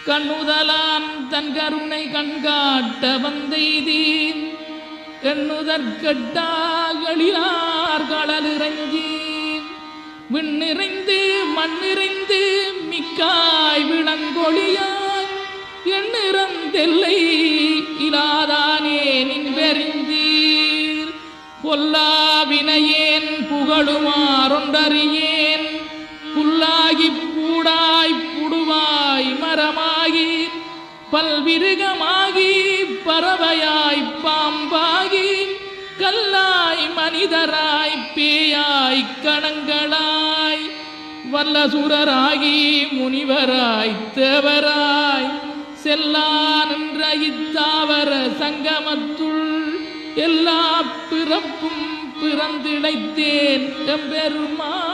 கண்ணுதலான் தன் கருணை கண்காட்ட வந்தெய்தீன் எண்ணுதற்கட்டாகளிலார் கடலிறங்கி விண்ணிறைந்து மண்ணிறைந்து மிக்காய் விளங்கொழியாய் எண்ணிறந்தெல்லை இலாதானே நின்பெறிந்தீர் பொல்லாவினையேன் புகழுமாறொன்றறியேன் புல்லாகி பூடாய் புடுவாய் மரமாகி பல்விருகமாகி பறவையாய் பாம்பாகி கல்லாய் மனிதராய் பேயாய் கணங்களாய் வல்லசுரராகி முனிவராய் தேவராய் செல்லா நின்ற இத்தாவர சங்கமத்துள் எல்லா பிறப்பும் பிறந்திழைத்தேன் எம்பெருமான்.